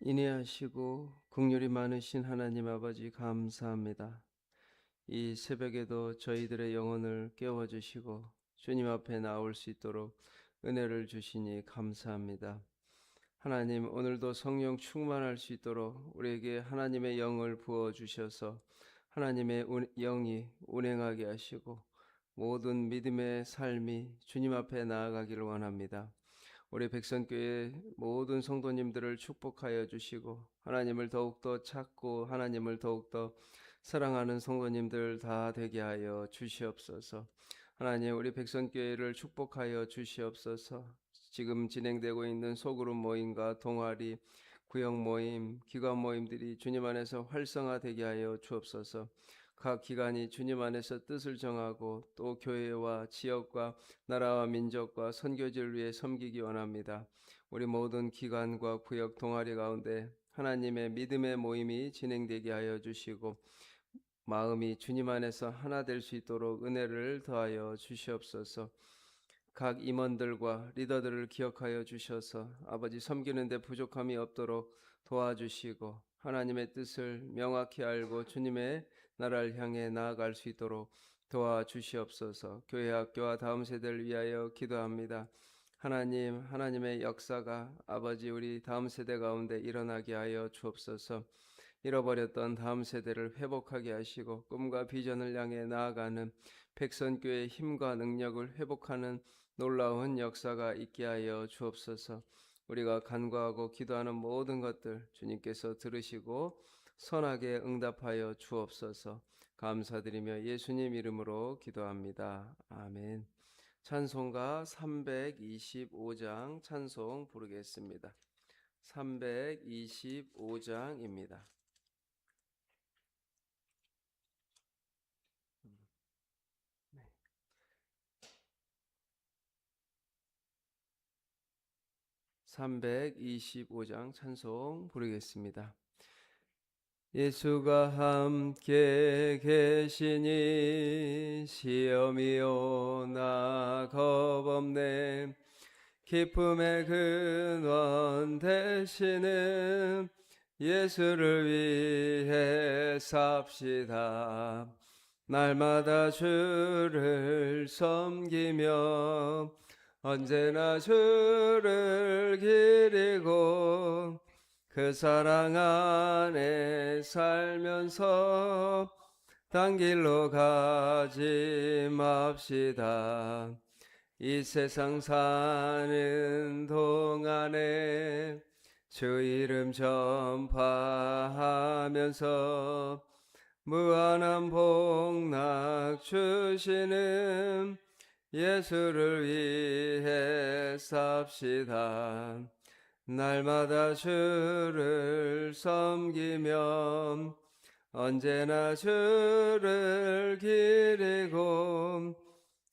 인애하시고 긍휼이 많으신 하나님 아버지 감사합니다. 이 새벽에도 저희들의 영혼을 깨워주시고 주님 앞에 나올 수 있도록 은혜를 주시니 감사합니다. 하나님, 오늘도 성령 충만할 수 있도록 우리에게 하나님의 영을 부어주셔서 하나님의 영이 운행하게 하시고 모든 믿음의 삶이 주님 앞에 나아가기를 원합니다. 우리 백성교회 모든 성도님들을 축복하여 주시고 하나님을 더욱더 찾고 하나님을 더욱더 사랑하는 성도님들 다 되게 하여 주시옵소서. 하나님, 우리 백성교회를 축복하여 주시옵소서. 지금 진행되고 있는 소그룹 모임과 동아리, 구역 모임, 기관 모임들이 주님 안에서 활성화되게 하여 주옵소서. 각 기관이 주님 안에서 뜻을 정하고 또 교회와 지역과 나라와 민족과 선교지를 위해 섬기기 원합니다. 우리 모든 기관과 구역 동아리 가운데 하나님의 믿음의 모임이 진행되게 하여 주시고 마음이 주님 안에서 하나 될 수 있도록 은혜를 더하여 주시옵소서. 각 임원들과 리더들을 기억하여 주셔서 아버지 섬기는 데 부족함이 없도록 도와주시고 하나님의 뜻을 명확히 알고 주님의 나라를 향해 나아갈 수 있도록 도와주시옵소서. 교회 학교와 다음 세대를 위하여 기도합니다. 하나님, 하나님의 역사가 아버지 우리 다음 세대 가운데 일어나게 하여 주옵소서. 잃어버렸던 다음 세대를 회복하게 하시고 꿈과 비전을 향해 나아가는 백선교회의 힘과 능력을 회복하는 놀라운 역사가 있게 하여 주옵소서. 우리가 간구하고 기도하는 모든 것들 주님께서 들으시고 선하게 응답하여 주옵소서. 감사드리며 예수님 이름으로 기도합니다. 아멘. 찬송가 325장 찬송 부르겠습니다. 325장입니다. 325장 찬송 부르겠습니다. 예수가 함께 계시니 시험이 오나 겁없네. 기쁨의 근원 되시는 예수를 위해 삽시다. 날마다 주를 섬기며 언제나 주를 기리고 그 사랑 안에 살면서 딴 길로 가지 맙시다. 이 세상 사는 동안에 주 이름 전파하면서 무한한 복락 주시는 예수를 위해 삽시다. 날마다 주를 섬기며 언제나 주를 기리고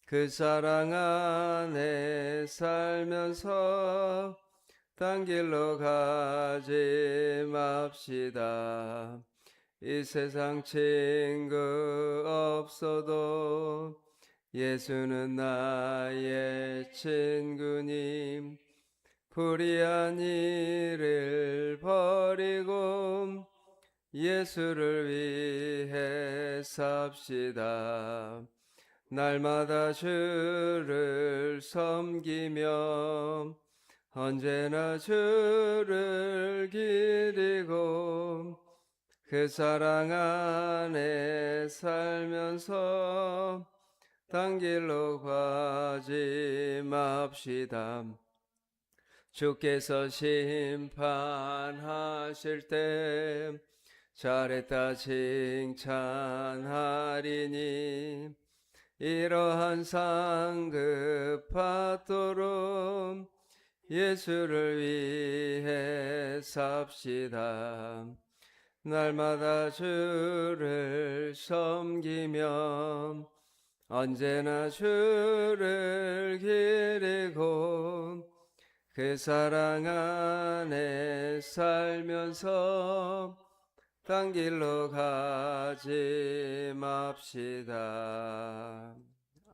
그 사랑 안에 살면서 딴 길로 가지 맙시다. 이 세상 친구 없어도 예수는 나의 친구님. 불의한 일을 버리고 예수를 위해 삽시다. 날마다 주를 섬기며 언제나 주를 기리고 그 사랑 안에 살면서 딴 길로 가지 맙시다. 주께서 심판하실 때 잘했다 칭찬하리니 이러한 상급 받도록 예수를 위해 삽시다. 날마다 주를 섬기며 언제나 주를 기리고 그 사랑 안에 살면서 딴 길로 가지 맙시다.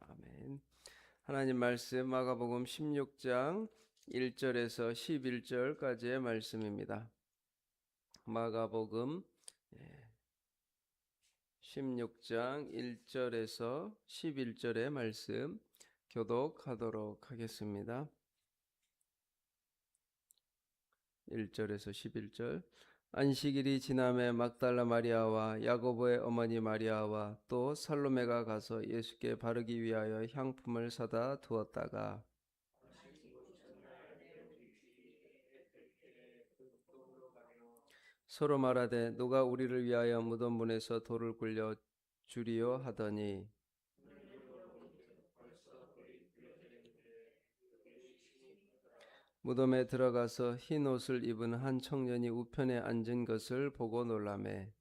아멘. 하나님 말씀 마가복음 16장 1절에서 11절까지의 말씀입니다. 마가복음 16장 1절에서 11절의 말씀 교독하도록 하겠습니다. 1절에서 11절. 안식일이 지남에 막달라 마리아와 야고보의 어머니 마리아와 또 살로메가 가서 예수께 바르기 위하여 향품을 사다 두었다가 서로 말하되 누가 우리를 위하여 무덤 문에서 돌을 굴려 주리요 하더니 무덤에 들어가서 흰 옷을 입은 한 청년이 우편에 앉은 것을 보고 놀라매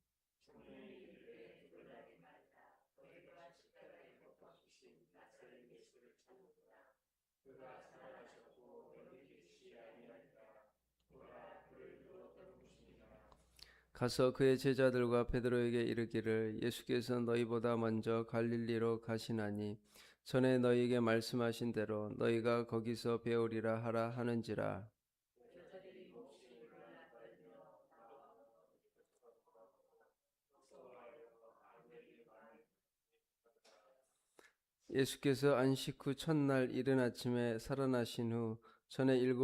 가서 그의 제자들과 베드로에게 이르기를 예수께서 너희보다 먼저 갈릴리로 가시나니 전에 너희에게 말씀하신 대로 너희가 거기서 배우리라 하라 하는지라. 예수께서 안식 후 첫날 이른 아침에 살아나신 후 전에 7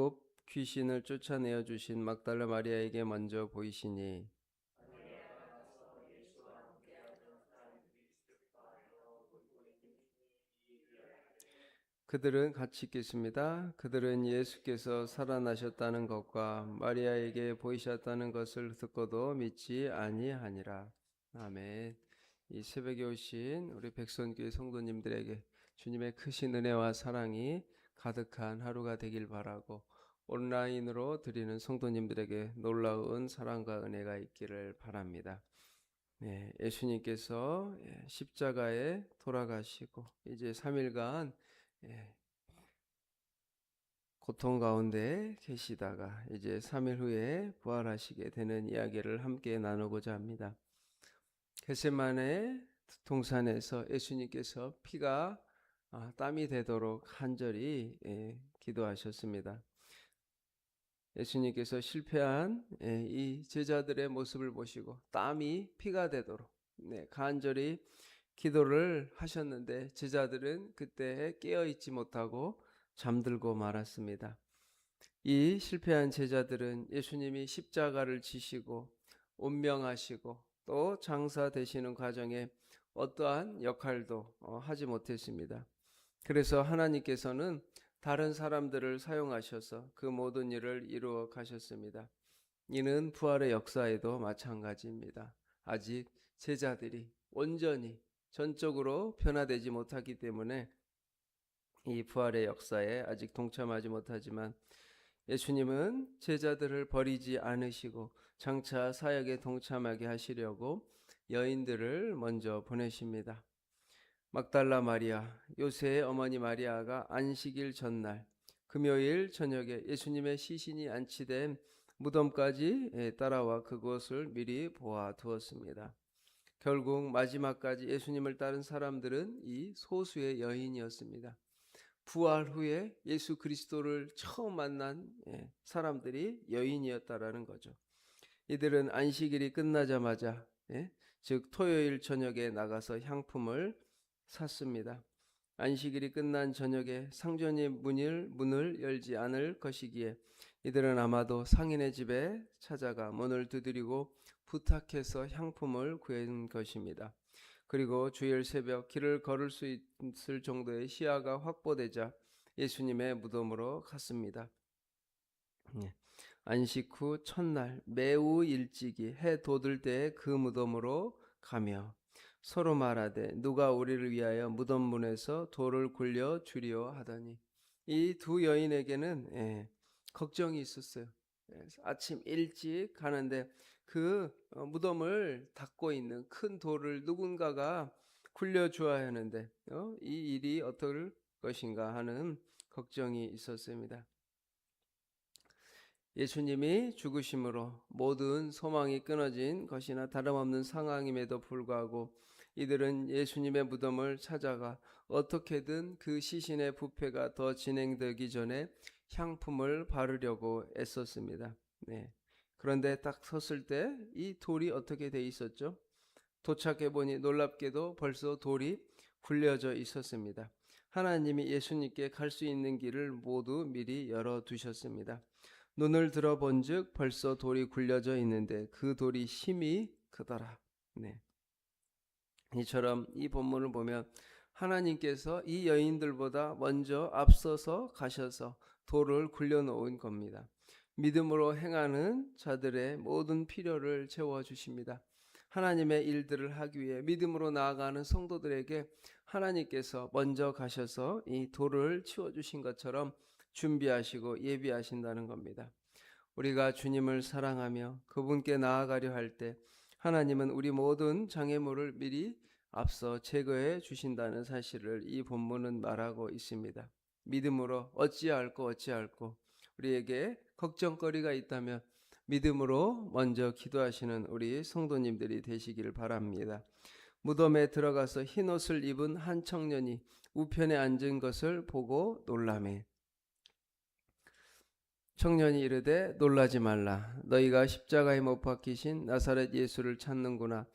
귀신을 쫓아내어 주신 막달라 마리아에게 먼저 보이시니 그들은 같이 있겠습니다. 그들은 예수께서 살아나셨다는 것과 마리아에게 보이셨다는 것을 듣고도 믿지 아니하니라. 아멘. 이 새벽에 오신 우리 백선교회 성도님들에게 주님의 크신 은혜와 사랑이 가득한 하루가 되길 바라고 온라인으로 드리는 성도님들에게 놀라운 사랑과 은혜가 있기를 바랍니다. 네, 예수님께서 십자가에 돌아가시고 이제 3일간 고통 가운데 계시다가 이제 3일 후에 부활하시게 되는 이야기를 함께 나누고자 합니다. 겟세마네 동산에서 예수님께서 피가 땀이 되도록 간절히 기도하셨습니다. 예수님께서 실패한 이 제자들의 모습을 보시고 땀이 피가 되도록 간절히 기도를 하셨는데 제자들은 그때 깨어있지 못하고 잠들고 말았습니다. 이 실패한 제자들은 예수님이 십자가를 지시고 운명하시고 또 장사되시는 과정에 어떠한 역할도 하지 못했습니다. 그래서 하나님께서는 다른 사람들을 사용하셔서 그 모든 일을 이루어 가셨습니다. 이는 부활의 역사에도 마찬가지입니다. 아직 제자들이 온전히 전적으로 변화되지 못하기 때문에 이 부활의 역사에 아직 동참하지 못하지만 예수님은 제자들을 버리지 않으시고 장차 사역에 동참하게 하시려고 여인들을 먼저 보내십니다. 막달라 마리아, 요새의 어머니 마리아가 안식일 전날 금요일 저녁에 예수님의 시신이 안치된 무덤까지 따라와 그곳을 미리 보아두었습니다. 결국 마지막까지 예수님을 따른 사람들은 이 소수의 여인이었습니다. 부활 후에 예수 그리스도를 처음 만난 사람들이 여인이었다라는 거죠. 이들은 안식일이 끝나자마자 즉 토요일 저녁에 나가서 향품을 샀습니다. 안식일이 끝난 저녁에 상전이 문을 열지 않을 것이기에 이들은 아마도 상인의 집에 찾아가 문을 두드리고 부탁해서 향품을 구한 것입니다. 그리고 주일 새벽 길을 걸을 수 있을 정도의 시야가 확보되자 예수님의 무덤으로 갔습니다. 안식 후 첫날 매우 일찍이 해 돋을 때에 그 무덤으로 가며 서로 말하되 누가 우리를 위하여 무덤 문에서 돌을 굴려 주리오 하더니 이 두 여인에게는 걱정이 있었어요. 아침 일찍 가는데 그 무덤을 닫고 있는 큰 돌을 누군가가 굴려 주어야 하는데 이 일이 어떨 것인가 하는 걱정이 있었습니다. 예수님이 죽으심으로 모든 소망이 끊어진 것이나 다름없는 상황임에도 불구하고 이들은 예수님의 무덤을 찾아가 어떻게든 그 시신의 부패가 더 진행되기 전에 향품을 바르려고 애썼습니다. 그런데 딱 섰을 때 이 돌이 어떻게 돼 있었죠? 도착해 보니 놀랍게도 벌써 돌이 굴려져 있었습니다. 하나님이 예수님께 갈 수 있는 길을 모두 미리 열어 두셨습니다. 눈을 들어본즉 벌써 돌이 굴려져 있는데 그 돌이 힘이 크더라. 네. 이처럼 이 본문을 보면 하나님께서 이 여인들보다 먼저 앞서서 가셔서 돌을 굴려놓은 겁니다. 믿음으로 행하는 자들의 모든 필요를 채워주십니다. 하나님의 일들을 하기 위해 믿음으로 나아가는 성도들에게 하나님께서 먼저 가셔서 이 돌을 치워주신 것처럼 준비하시고 예비하신다는 겁니다. 우리가 주님을 사랑하며 그분께 나아가려 할 때 하나님은 우리 모든 장애물을 미리 앞서 제거해 주신다는 사실을 이 본문은 말하고 있습니다. 믿음으로 어찌할꼬 우리에게 걱정거리가 있다면 믿음으로 먼저 기도하시는 우리 성도님들이 되시길 바랍니다. 무덤에 들어가서 흰옷을 입은 한 청년이 우편에 앉은 것을 보고 놀라매 청년이 이르되 놀라지 말라. 너희가 십자가에 못 박히신 나사렛 예수를 찾는구나.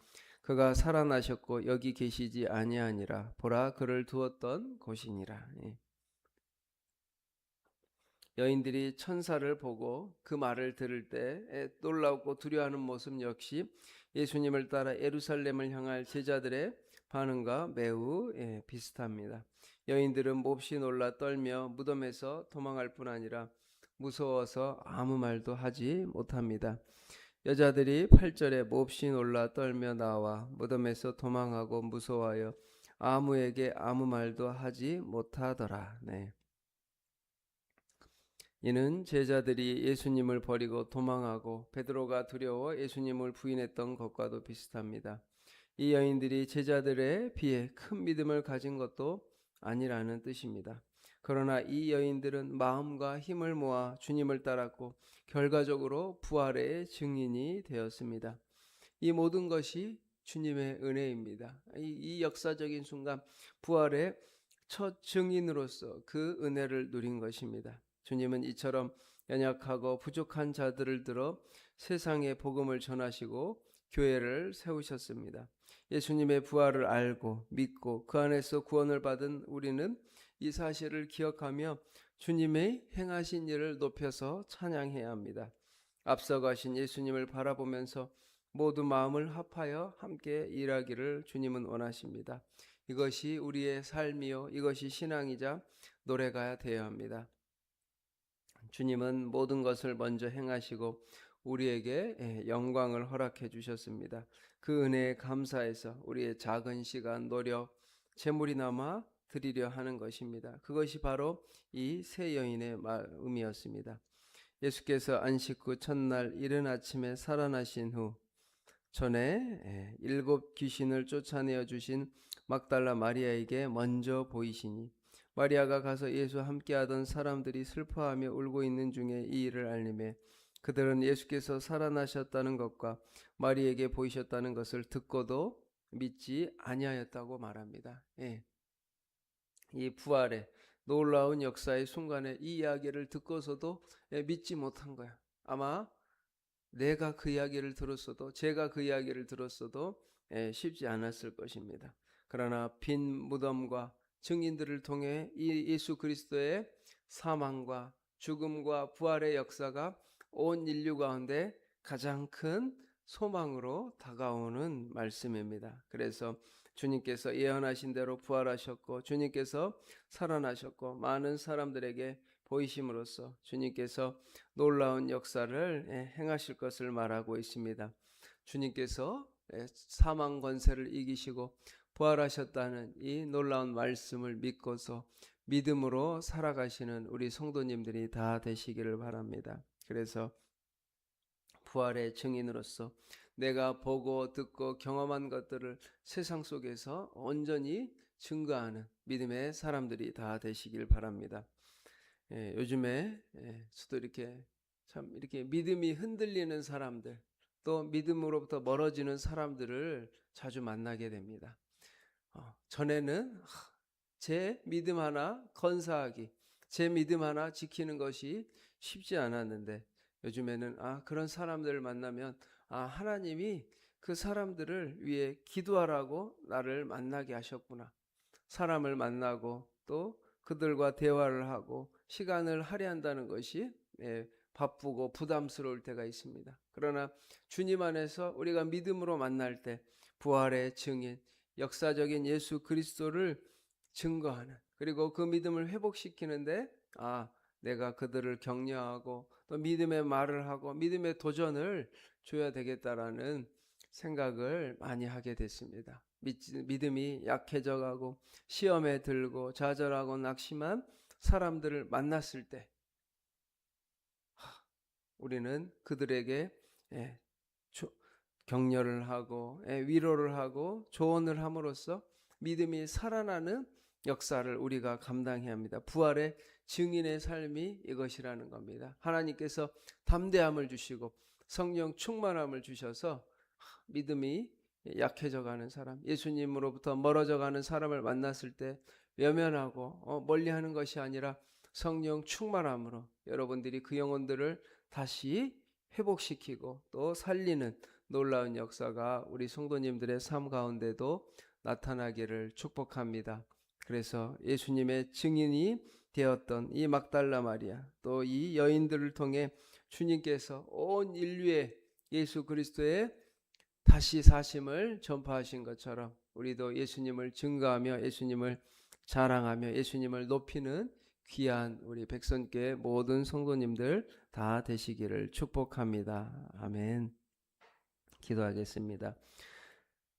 그가 살아나셨고 여기 계시지 아니하니라. 보라 그를 두었던 곳이니라. 여인들이 천사를 보고 그 말을 들을 때 놀라고 두려워하는 모습 역시 예수님을 따라 예루살렘을 향할 제자들의 반응과 매우 비슷합니다. 여인들은 몹시 놀라 떨며 무덤에서 도망할 뿐 아니라 무서워서 아무 말도 하지 못합니다. 여자들이 8절에 몹시 놀라 떨며 나와 무덤에서 도망하고 무서워하여 아무에게 아무 말도 하지 못하더라. 네. 이는 제자들이 예수님을 버리고 도망하고 베드로가 두려워 예수님을 부인했던 것과도 비슷합니다. 이 여인들이 제자들에 비해 큰 믿음을 가진 것도 아니라는 뜻입니다. 그러나 이 여인들은 마음과 힘을 모아 주님을 따랐고 결과적으로 부활의 증인이 되었습니다. 이 모든 것이 주님의 은혜입니다. 이 역사적인 순간 부활의 첫 증인으로서 그 은혜를 누린 것입니다. 주님은 이처럼 연약하고 부족한 자들을 들어 세상에 복음을 전하시고 교회를 세우셨습니다. 예수님의 부활을 알고 믿고 그 안에서 구원을 받은 우리는 이 사실을 기억하며 주님의 행하신 일을 높여서 찬양해야 합니다. 앞서가신 예수님을 바라보면서 모두 마음을 합하여 함께 일하기를 주님은 원하십니다. 이것이 우리의 삶이요 이것이 신앙이자 노래가 되어야 합니다. 주님은 모든 것을 먼저 행하시고 우리에게 영광을 허락해 주셨습니다. 그 은혜에 감사해서 우리의 작은 시간, 노력, 재물이나마 드리려 하는 것입니다. 그것이 바로 이 세 여인의 마음이었습니다. 예수께서 안식 후 첫날 이른 아침에 살아나신 후 전에 7 귀신을 쫓아내어 주신 막달라 마리아에게 먼저 보이시니 마리아가 가서 예수와 함께하던 사람들이 슬퍼하며 울고 있는 중에 이 일을 알림해 그들은 예수께서 살아나셨다는 것과 마리아에게 보이셨다는 것을 듣고도 믿지 아니하였다고 말합니다. 이 부활의 놀라운 역사의 순간에 이 이야기를 듣고서도 믿지 못한 거야. 아마 내가 그 이야기를 들었어도 제가 그 이야기를 들었어도 쉽지 않았을 것입니다. 그러나 빈 무덤과 증인들을 통해 이 예수 그리스도의 사망과 죽음과 부활의 역사가 온 인류 가운데 가장 큰 소망으로 다가오는 말씀입니다. 그래서 주님께서 예언하신 대로 부활하셨고 주님께서 살아나셨고 많은 사람들에게 보이심으로써 주님께서 놀라운 역사를 행하실 것을 말하고 있습니다. 주님께서 사망 권세를 이기시고 부활하셨다는 이 놀라운 말씀을 믿고서 믿음으로 살아가시는 우리 성도님들이 다 되시기를 바랍니다. 그래서 부활의 증인으로서 내가 보고 듣고 경험한 것들을 세상 속에서 온전히 증거하는 믿음의 사람들이 다 되시길 바랍니다. 요즘에 수도 이렇게 참 이렇게 믿음이 흔들리는 사람들 또 믿음으로부터 멀어지는 사람들을 자주 만나게 됩니다. 전에는 제 믿음 하나 건사하기, 제 믿음 하나 지키는 것이 쉽지 않았는데 요즘에는 그런 사람들을 만나면 하나님이 그 사람들을 위해 기도하라고 나를 만나게 하셨구나. 사람을 만나고 또 그들과 대화를 하고 시간을 할애한다는 것이 바쁘고 부담스러울 때가 있습니다. 그러나 주님 안에서 우리가 믿음으로 만날 때 부활의 증인, 역사적인 예수 그리스도를 증거하는, 그리고 그 믿음을 회복시키는데 내가 그들을 격려하고 또 믿음의 말을 하고 믿음의 도전을 줘야 되겠다라는 생각을 많이 하게 됐습니다. 믿음이 약해져 가고 시험에 들고 좌절하고 낙심한 사람들을 만났을 때 우리는 그들에게 예, 격려를 하고 위로를 하고 조언을 함으로써 믿음이 살아나는 역사를 우리가 감당해야 합니다. 부활의 증인의 삶이 이것이라는 겁니다. 하나님께서 담대함을 주시고 성령 충만함을 주셔서 믿음이 약해져 가는 사람, 예수님으로부터 멀어져 가는 사람을 만났을 때 외면하고 멀리하는 것이 아니라 성령 충만함으로 여러분들이 그 영혼들을 다시 회복시키고 또 살리는 놀라운 역사가 우리 성도님들의 삶 가운데도 나타나기를 축복합니다. 그래서 예수님의 증인이 되었던 이 막달라 마리아, 또 이 여인들을 통해 주님께서 온 인류에 예수 그리스도의 다시 사심을 전파하신 것처럼 우리도 예수님을 증거하며 예수님을 자랑하며 예수님을 높이는 귀한 우리 백선교회 모든 성도님들 다 되시기를 축복합니다. 아멘. 기도하겠습니다.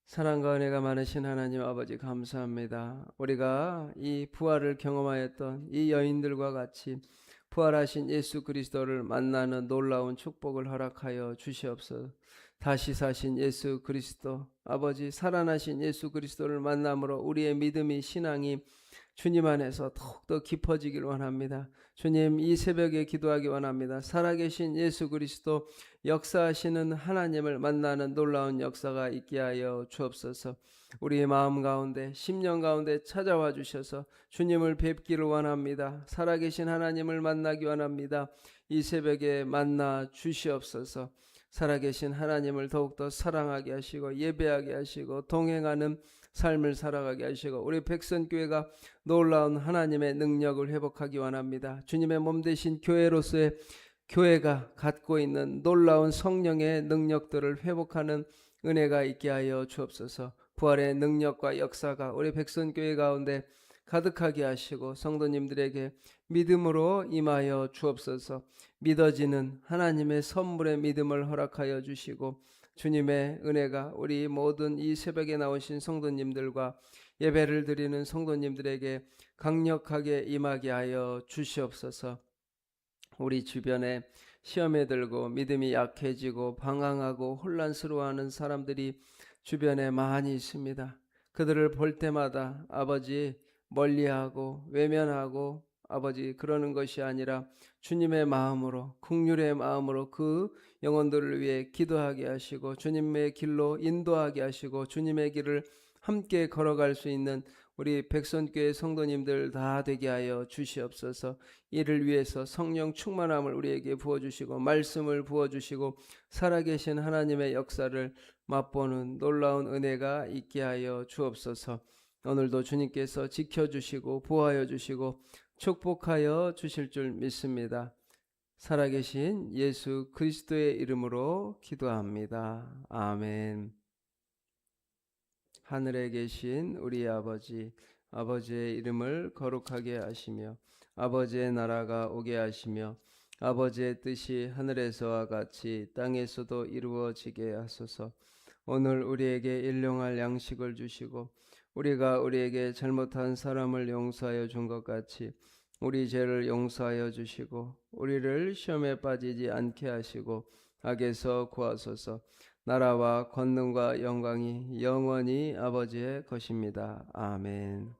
사랑과 은혜가 많으신 하나님 아버지, 감사합니다. 우리가 이 부활을 경험하였던 이 여인들과 같이 부활하신 예수 그리스도를 만나는 놀라운 축복을 허락하여 주시옵소서. 다시 사신 예수 그리스도, 아버지 살아나신 예수 그리스도를 만남으로 우리의 믿음이, 신앙이 주님 안에서 더욱더 깊어지길 원합니다. 주님, 이 새벽에 기도하기 원합니다. 살아계신 예수 그리스도, 역사하시는 하나님을 만나는 놀라운 역사가 있게 하여 주옵소서. 우리의 마음 가운데, 심령 가운데 찾아와 주셔서 주님을 뵙기를 원합니다. 살아계신 하나님을 만나기 원합니다. 이 새벽에 만나 주시옵소서. 살아계신 하나님을 더욱더 사랑하게 하시고 예배하게 하시고 동행하는 삶을 살아가게 하시고 우리 백선교회가 놀라운 하나님의 능력을 회복하기 원합니다. 주님의 몸 되신 교회로서의 교회가 갖고 있는 놀라운 성령의 능력들을 회복하는 은혜가 있게 하여 주옵소서. 부활의 능력과 역사가 우리 백선교회 가운데 가득하게 하시고 성도님들에게 믿음으로 임하여 주옵소서. 믿어지는 하나님의 선물의 믿음을 허락하여 주시고 주님의 은혜가 우리 모든 이 새벽에 나오신 성도님들과 예배를 드리는 성도님들에게 강력하게 임하게 하여 주시옵소서. 우리 주변에 시험에 들고 믿음이 약해지고 방황하고 혼란스러워하는 사람들이 주변에 많이 있습니다. 그들을 볼 때마다 아버지 멀리하고 외면하고 아버지 그러는 것이 아니라 주님의 마음으로, 긍휼의 마음으로 그 영혼들을 위해 기도하게 하시고 주님의 길로 인도하게 하시고 주님의 길을 함께 걸어갈 수 있는 우리 백선교회 성도님들 다 되게 하여 주시옵소서. 이를 위해서 성령 충만함을 우리에게 부어주시고 말씀을 부어주시고 살아계신 하나님의 역사를 맛보는 놀라운 은혜가 있게 하여 주옵소서. 오늘도 주님께서 지켜주시고 보호하여 주시고 축복하여 주실 줄 믿습니다. 살아계신 예수 그리스도의 이름으로 기도합니다. 아멘. 하늘에 계신 우리 아버지, 아버지의 이름을 거룩하게 하시며 아버지의 나라가 오게 하시며 아버지의 뜻이 하늘에서와 같이 땅에서도 이루어지게 하소서. 오늘 우리에게 일용할 양식을 주시고 우리가 우리에게 잘못한 사람을 용서하여 준 것 같이 우리 죄를 용서하여 주시고 우리를 시험에 빠지지 않게 하시고 악에서 구하소서. 나라와 권능과 영광이 영원히 아버지의 것입니다. 아멘.